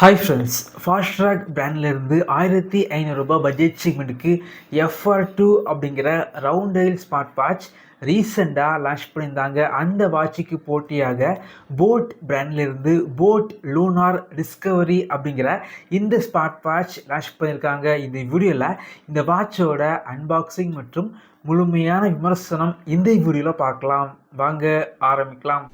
Hi friends, Fastrack பிராண்ட்லேருந்து 1500 ரூபாய் budget செக்மெண்ட்டுக்கு FR2 அப்படிங்கிற round dial smart watch ரீசெண்டாக லான்ச் பண்ணியிருந்தாங்க. அந்த வாட்சுக்கு போட்டியாக போட் பிராண்ட்லேருந்து போட் லூனார் டிஸ்கவரி அப்படிங்கிற இந்த ஸ்மார்ட் வாட்ச் லான்ச் பண்ணியிருக்காங்க. இந்த வீடியோவில் இந்த வாட்சோட அன்பாக்சிங் மற்றும் முழுமையான விமர்சனம் இந்த வீடியோவில் பார்க்கலாம். வாங்க ஆரம்பிக்கலாம்.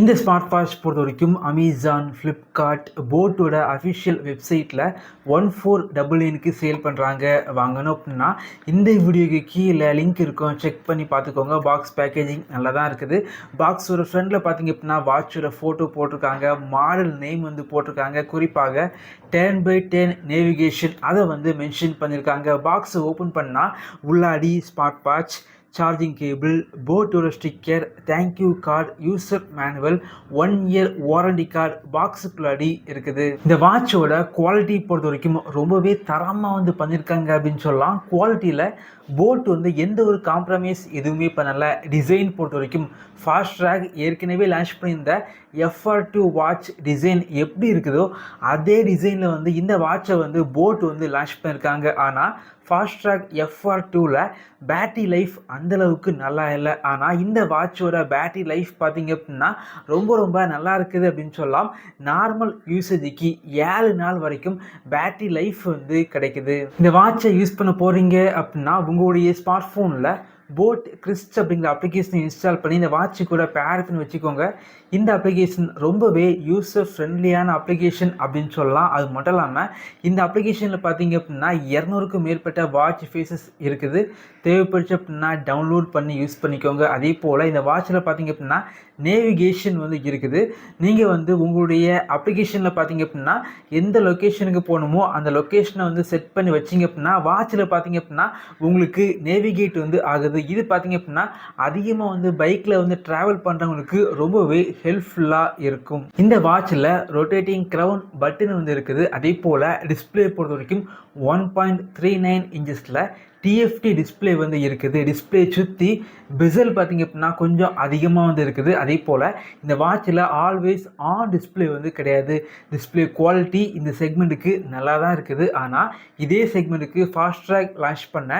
இந்த ஸ்மார்ட் வாட்ச் பொறுத்த வரைக்கும் அமேசான், ஃப்ளிப்கார்ட், போட்டோட அஃபிஷியல் வெப்சைட்டில் 1499க்கு சேல் பண்ணுறாங்க. வாங்கணும் அப்படின்னா இந்த வீடியோக்கு கீழே லிங்க் இருக்கும், செக் பண்ணி பார்த்துக்கோங்க. பாக்ஸ் பேக்கேஜிங் நல்லா தான் இருக்குது. பாக்ஸோட ஃப்ரண்டில் பார்த்தீங்க அப்படின்னா வாட்சோட ஃபோட்டோ போட்டிருக்காங்க, மாடல் நேம் போட்டிருக்காங்க. குறிப்பாக 10x10 நேவிகேஷன் அதை மென்ஷன் பண்ணியிருக்காங்க. பாக்ஸை ஓப்பன் பண்ணால் உள்ளாடி ஸ்மார்ட் வாட்ச், சார்ஜிங் கேபிள், போட்டோட sticker, thank you card, user manual, 1 year warranty card பாக்ஸுக்குள்ளாடி இருக்குது. இந்த வாட்சோட குவாலிட்டி பொறுத்த வரைக்கும் ரொம்பவே தரமாக பண்ணியிருக்காங்க அப்படின்னு சொல்லலாம். குவாலிட்டியில் போட் எந்த ஒரு காம்ப்ரமைஸ் எதுவுமே பண்ணலை. டிசைன் பொறுத்த வரைக்கும் ஃபாஸ்ட்ராக் ஏற்கனவே லான்ச் பண்ணியிருந்த FR2 வாட்ச் டிசைன் எப்படி இருக்குதோ அதே டிசைனில் இந்த வாட்சை போட் லான்ச் பண்ணியிருக்காங்க. ஆனால் ஃபாஸ்ட்ராக் FR2ல பேட்டரி லைஃப் அந்தளவுக்கு நல்லா இல்லை. ஆனால் இந்த வாட்சோட பேட்டரி லைஃப் பார்த்தீங்க அப்படின்னா ரொம்ப நல்லா இருக்குது அப்படின்னு சொல்லலாம். நார்மல் யூசேஜுக்கு 7 நாள் வரைக்கும் பேட்டரி லைஃப் கிடைக்குது. இந்த வாட்சை யூஸ் பண்ண போகிறீங்க அப்படின்னா உங்களுடைய ஸ்மார்ட் ஃபோனில் போட் கிறிஸ்ட் அப்படிங்கிற அப்ளிகேஷனை இன்ஸ்டால் பண்ணி இந்த வாட்சு கூட பேர் பண்ணி வச்சுக்கோங்க. இந்த அப்ளிகேஷன் ரொம்பவே யூசர் ஃப்ரெண்ட்லியான அப்ளிகேஷன் அப்படின்னு சொல்லலாம். அது மட்டும் இல்லாமல் இந்த அப்ளிகேஷனில் பார்த்தீங்க அப்படின்னா 200க்கும் மேற்பட்ட வாட்ச் ஃபேஸஸ் இருக்குது. தேவைப்படுச்சு அப்படின்னா டவுன்லோட் பண்ணி யூஸ் பண்ணிக்கோங்க. அதே போல் இந்த வாட்சில் பார்த்தீங்க அப்படின்னா நேவிகேஷன் இருக்குது. நீங்கள் உங்களுடைய அப்ளிகேஷனில் பார்த்தீங்க அப்படின்னா எந்த லொக்கேஷனுக்கு போகணுமோ அந்த லொக்கேஷனை செட் பண்ணி வச்சிங்க அப்படின்னா வாட்சில் பார்த்தீங்க அப்படின்னா உங்களுக்கு நேவிகேட் ஆகுது. இது பார்த்தீங்க அப்படின்னா அதிகமாக பைக்கில் ட்ராவல் பண்ணுறவங்களுக்கு ரொம்பவே ஹெல்ப்ஃபுல்லாக இருக்கும். இந்த வாட்சில் ரொட்டேட்டிங் க்ரவுன் பட்டன் இருக்குது. அதே போல் டிஸ்பிளே பொறுத்த வரைக்கும் 1.39 இன்ச்சஸில் TFT டிஸ்பிளே இருக்குது. டிஸ்பிளே சுற்றி பெசல் பார்த்தீங்க அப்படின்னா கொஞ்சம் அதிகமாக இருக்குது. அதே போல் இந்த வாட்சில் ஆல்வேஸ் ஆன் டிஸ்பிளே கிடையாது. டிஸ்பிளே குவாலிட்டி இந்த செக்மெண்ட்டுக்கு நல்லா தான் இருக்குது. ஆனால் இதே செக்மெண்ட்டுக்கு ஃபாஸ்ட்ராக் லான்ச் பண்ண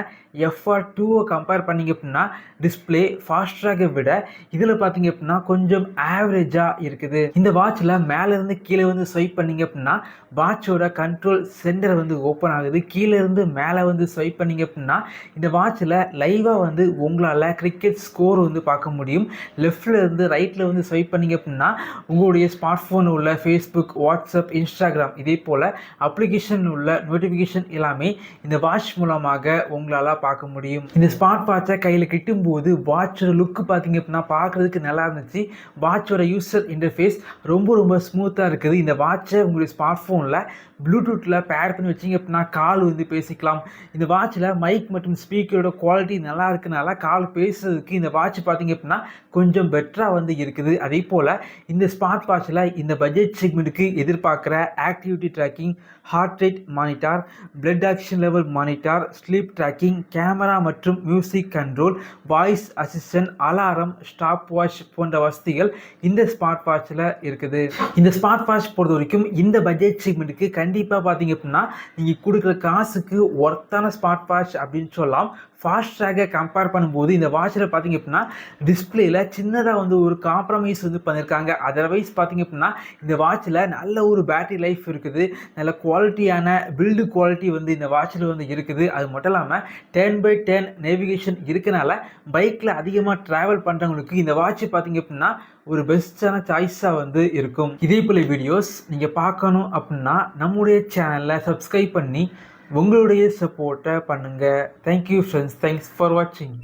FR2வை கம்பேர் பண்ணிங்க அப்படின்னா டிஸ்பிளே ஃபாஸ்ட்ராகை விட இதில் பார்த்தீங்க அப்படின்னா கொஞ்சம் ஆவரேஜாக இருக்குது. இந்த வாட்சில் மேலேருந்து கீழே ஸ்வைப் பண்ணிங்க அப்படின்னா வாட்சோட கண்ட்ரோல் சென்டர் ஓப்பன் ஆகுது. கீழேருந்து மேலே ஸ்வைப் பண்ணிங்க அப்படின்னா இந்த வாட்சில் லைவாக உங்களால் கிரிக்கெட் ஸ்கோர் பார்க்க முடியும். லெஃப்டில் இருந்து ரைட்டில் ஸ்வைப் பண்ணிங்க அப்படின்னா உங்களுடைய ஸ்மார்ட் ஃபோனில் உள்ள ஃபேஸ்புக், வாட்ஸ்அப், இன்ஸ்டாகிராம் இதே போல் அப்ளிகேஷன் உள்ள நோட்டிஃபிகேஷன் எல்லாமே இந்த வாட்ச் மூலமாக உங்களால் பார்க்க முடியும். இந்த ஸ்மார்ட் வாட்சை கையில் கிட்டும்போது வாட்சோட லுக்கு பார்த்தீங்க அப்படின்னா பார்க்குறதுக்கு நல்லா இருந்துச்சு. வாட்சோட யூசர் இன்டர்ஃபேஸ் ரொம்ப ஸ்மூத்தாக இருக்குது. இந்த வாட்சை உங்களுடைய ஸ்மார்ட் ஃபோனில் ப்ளூடூத்தில் பேர் பண்ணி வச்சிங்க அப்படின்னா கால் பேசிக்கலாம். இந்த வாட்சில் மைக் மற்றும் ஸ்பீக்கரோட குவாலிட்டி நல்லா இருக்குனால கால் பேசுறதுக்கு இந்த வாட்ச் பார்த்தீங்க அப்படின்னா கொஞ்சம் பெட்டராக இருக்குது. அதே போல் இந்த ஸ்மார்ட் வாட்சில் இந்த பட்ஜெட் செக்மெண்ட்டுக்கு எதிர்பார்க்குற activity tracking, heart rate monitor, blood action level monitor, sleep tracking, camera மற்றும் music control, voice assistant, alarm, stop watch போன்ற வசதிகள் இந்த ஸ்மார்ட் வாட்சில் இருக்குது. இந்த ஸ்மார்ட் வாட்ச் பொறுத்த வரைக்கும் இந்த பட்ஜெட் செக்மெண்ட்டுக்கு கண்டிப்பாக பார்த்தீங்க அப்படின்னா நீங்கள் கொடுக்குற காசுக்கு ஒர்த்தான ஸ்மார்ட் வாட்ச் அப்படின்னு சொல்லலாம். ஃபாஸ்ட்ராகை கம்பேர் பண்ணும்போது இந்த வாட்சில் பார்த்தீங்க அப்படின்னா டிஸ்பிளேயில் சின்னதாக ஒரு காம்ப்ரமைஸ் பண்ணியிருக்காங்க. அதர்வைஸ் பார்த்தீங்க அப்படின்னா இந்த வாட்சில் நல்ல ஒரு பேட்டரி லைஃப் இருக்குது. நல்ல குவாலிட்டியான பில்டு குவாலிட்டி இந்த வாட்சில் இருக்குது. அது மட்டும் இல்லாமல் 10x10 நேவிகேஷன் இருக்கனால பைக்கில் அதிகமாக ட்ராவல் பண்ணுறவங்களுக்கு இந்த வாட்ச் பார்த்தீங்க அப்படின்னா ஒரு பெஸ்ட்டான சாய்ஸாக இருக்கும். இதே போல் வீடியோஸ் நீங்கள் பார்க்கணும் அப்படின்னா நம்முடைய சேனலில் சப்ஸ்கிரைப் பண்ணி உங்களுடைய சப்போர்ட்டை பண்ணுங்கள். தேங்க்யூ ஃப்ரெண்ட்ஸ், தேங்க்ஸ் ஃபார் வாட்சிங்.